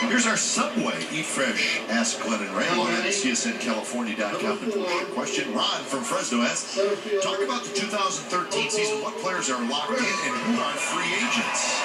Here's our Subway Eat Fresh Ask Glenn and Ray on CSNCalifornia.com to post your question. Ron from Fresno asks, talk about the 2013 season. What players are locked in and who are free agents?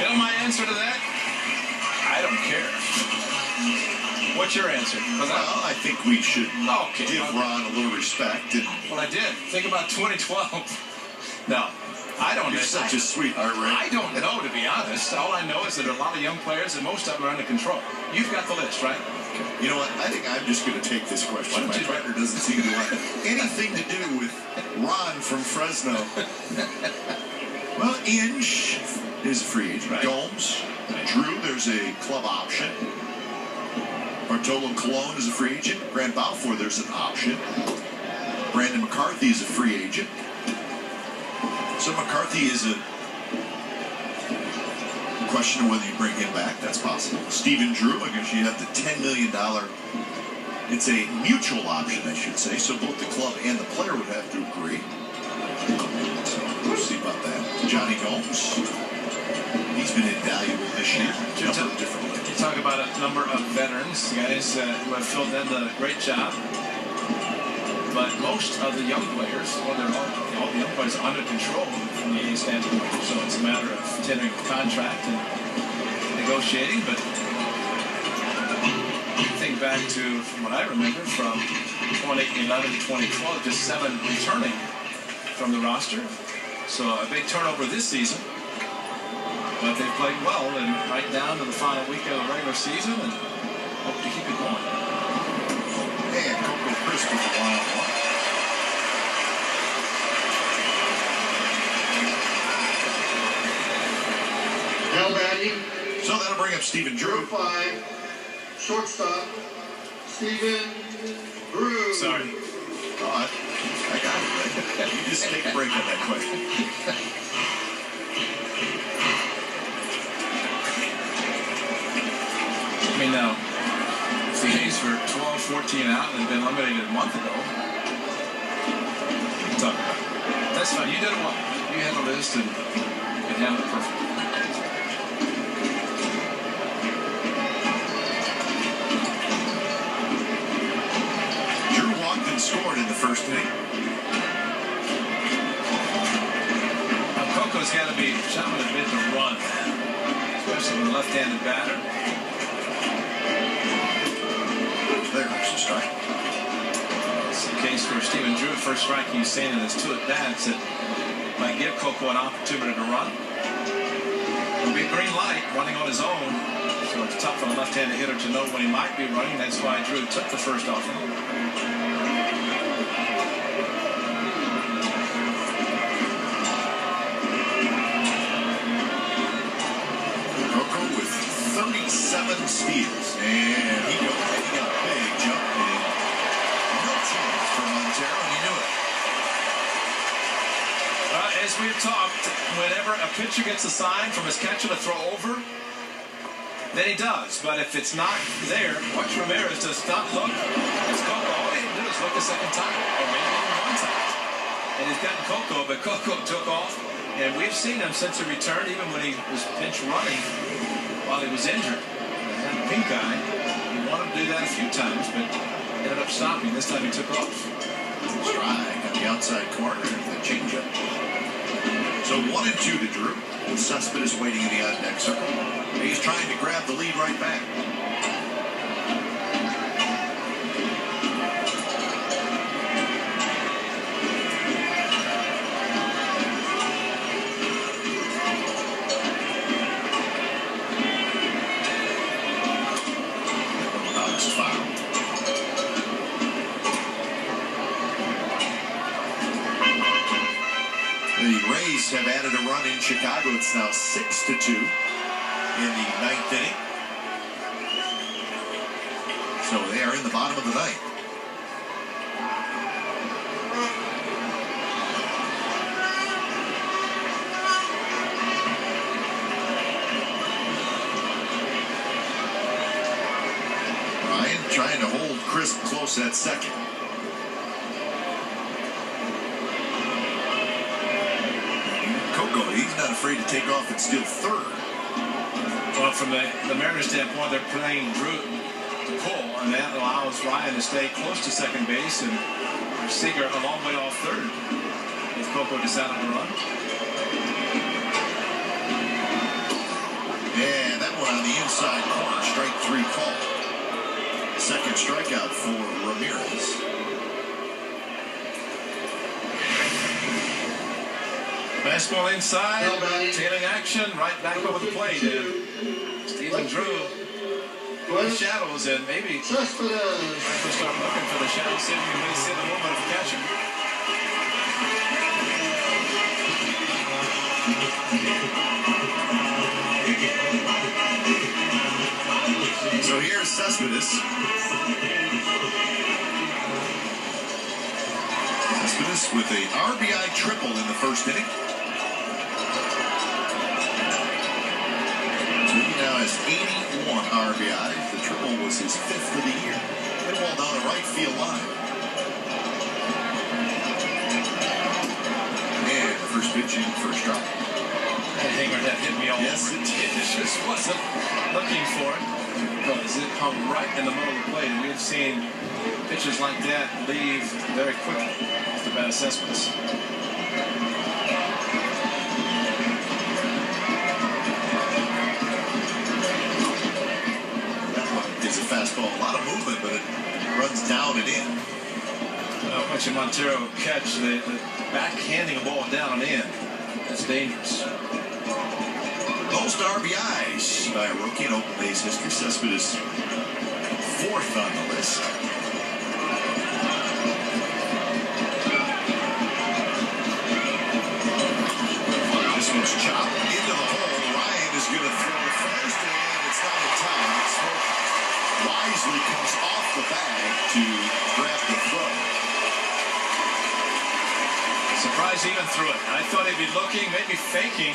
You know my answer to that? I don't care. What's your answer? Well, I think we should give Ron a little respect. Well, I did. Think about 2012. No. I don't know. You're such a sweetheart, Ray. I don't know, to be honest. All I know is that a lot of young players, and most of them are under control. You've got the list, right? Okay. You know what? I think I'm just going to take this question. My partner doesn't seem to want anything to do with Ron from Fresno. Well, Inge is a free agent. Right. Gomes, Drew, there's a club option. Bartolo Colon is a free agent. Grant Balfour, there's an option. Brandon McCarthy is a free agent. So McCarthy is a question of whether you bring him back. That's possible. Stephen Drew, I guess you have the $10 million. It's a mutual option, I should say. So both the club and the player would have to agree. So we'll see about that. Johnny Gomes. He's been invaluable this year. You talk about a number of veterans, guys who have filled in a great job. But most of the young players, well, all the young players are under control from the A standpoint. So it's a matter of tendering a contract and negotiating. But think back to, from what I remember, from 2011 to 2012, just 7 returning from the roster. So a big turnover this season. But they've played well and right down to the final week of the regular season and hope to keep it going. And Coco Crisp with the one-on-one. Now batting. So that'll bring up Stephen Drew. 5, shortstop, Stephen Drew. Sorry. Oh, I got it, right? You just take a break on that question. I mean, now, if the A's were 12-14 out and had been eliminated a month ago, we can talk about it. That's fine. You did it well. You had a list and you can handle it perfectly. Drew walked and scored in the first inning. Now, Coco's got to be shouting a bit to run, especially with a left-handed batter. There's a strike. It's the case for Stephen Drew. First strike he's seen in his 2 at-bats that might give Coco an opportunity to run. It'll be a green light running on his own. So it's tough for a left-handed hitter to know when he might be running. That's why Drew took the first offering. Coco with 37 steals. And he goes taking a big jump in. No chance for Montero, and he knew it. As we've talked, whenever a pitcher gets a sign from his catcher to throw over, then he does. But if it's not there, watch Ramirez just not look. It's Coco. All he had to do is look a second time, or maybe even one time. And he's gotten Coco, but Coco took off. And we've seen him since he returned, even when he was pinch running while he was injured. Had a pink eye. He wanted to do that a few times, but ended up stopping. This time he took off. Strike on the outside corner, the changeup. So 1-2 to Drew. And Cespedes waiting in the on-deck circle. He's trying to grab the lead right back. The Rays have added a run in Chicago. It's now 6-2 in the 9th inning. So they are in the bottom of the 9th. Ryan trying to hold Crisp close at second. He's not afraid to take off and steal third. Well, from the Mariners' standpoint, they're playing Drew to pull, and that allows Ryan to stay close to second base, and Seager a long way off third if Coco decided to run. Yeah, that one on the inside corner, strike 3 call. Second strikeout for Ramirez. Fastball inside, tailing action, right back over the plate. And Stephen Drew in the shadows, and maybe start looking for the shadow sitting and may see the movement of the catcher. So here's Cespedes. Cespedes with a RBI triple in the first inning. So he now has 81 RBIs. The triple was his 5th of the year. Hit a ball down the right field line. And the first pitch in, first strike. That hanger that hit me all over. It just wasn't looking for it, because it hung right in the middle of the plate, and we've seen pitches like that leave very quickly off the bat of Cespedes. That one is a fastball. A lot of movement, but it runs down and in. Watching Montero catch the backhanding a ball down and in. That's dangerous. Most RBIs by a rookie in Oakland A's history. Cespedes 4th on the list. This one's chopped into the hole. Ryan is going to throw first, and it's not in time. Smoke wisely comes off the bag to grab the throw. Surprised he even threw it. I thought he'd be looking, maybe faking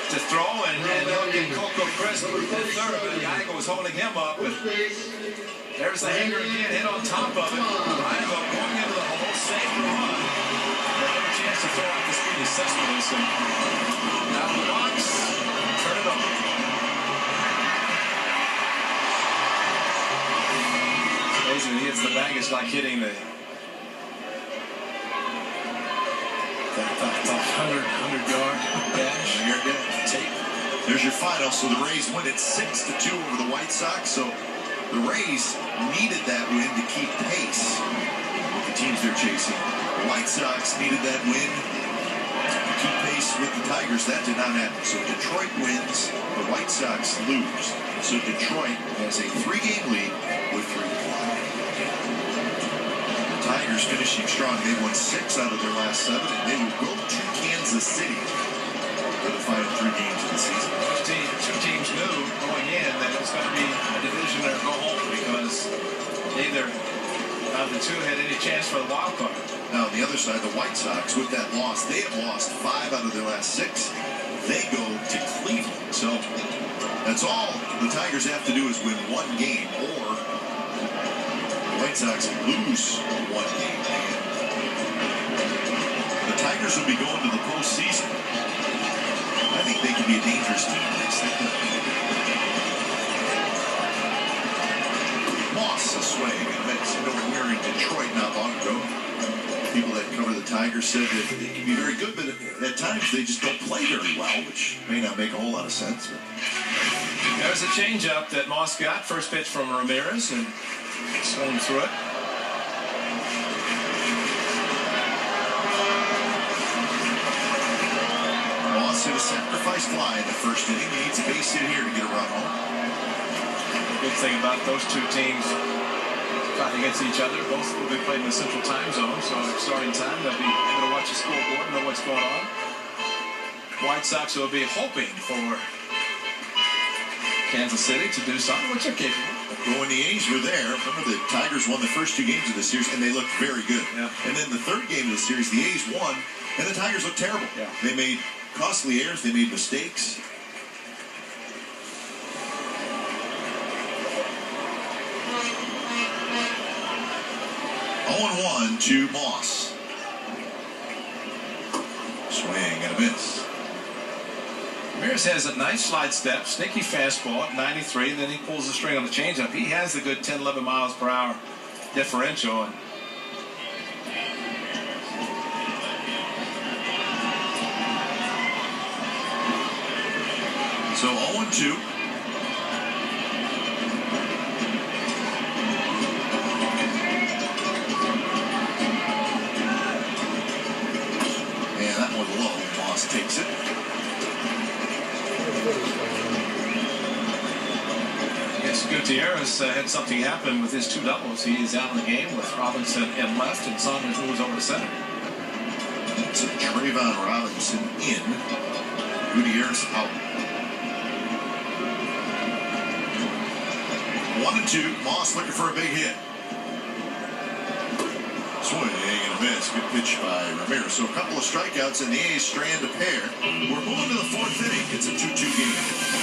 to throw, and he'll get Coco Crisp at third, but Iago was holding him up, and there's the hanger again, hit on top of it. Iago going into the hole, save the run. They have a chance to throw out the speedy Cespedes, and out of the box, turn it over. It's amazing when he hits the bag, it's like hitting the 100-yard dash. There's your final. So the Rays win it 6-2 over the White Sox. So the Rays needed that win to keep pace with the teams they're chasing. The White Sox needed that win to keep pace with the Tigers. That did not happen. So Detroit wins. The White Sox lose. So Detroit has a 3-game lead with 3 to play. The Tigers finishing strong. They won 6 out of their last 7, and they will go to Kansas City for the final 3 games of the season. Two teams knew going in that it was going to be a division or go home, because neither of the two had any chance for the wild card. Now on the other side, the White Sox, with that loss, they have lost 5 out of their last 6. They go to Cleveland. So that's all the Tigers have to do is win 1 game, or the White Sox lose 1 game. The Tigers will be going to the postseason. I think they can be a dangerous team next year. Moss a swing and makes it over here in Detroit not long ago. People that cover the Tigers said that they can be very good, but at times they just don't play very well, which may not make a whole lot of sense. But there's a changeup that Moss got. First pitch from Ramirez, and swung through it. Hit a sacrifice fly in the first inning. He needs a base hit here to get a run home. Good thing about those two teams fighting against each other. Both will be playing in the Central Time Zone, so at starting time they'll be able to watch the scoreboard and know what's going on. White Sox will be hoping for Kansas City to do something, which they're capable. But when the A's were there, remember the Tigers won the first 2 games of the series, and they looked very good. Yeah. And then the 3rd game of the series, the A's won, and the Tigers looked terrible. Yeah. They made costly errors. They made mistakes. Oh, 1 to Moss. Swing and a miss. Ramirez has a nice slide step, sneaky fastball at 93, then he pulls the string on the changeup. He has a good 10, 11 miles per hour differential. And so 0-2. And that one low. Moss takes it. Yes, Gutierrez had something happen with his 2 doubles. He is out of the game with Robinson in left, and Saunders moves over to center. So Trayvon Robinson in. Gutierrez out. 1-2. Moss looking for a big hit. Swing and a miss. Good pitch by Ramirez. So a couple of strikeouts, and the A's strand a pair. We're moving to the 4th inning. It's a 2-2 game.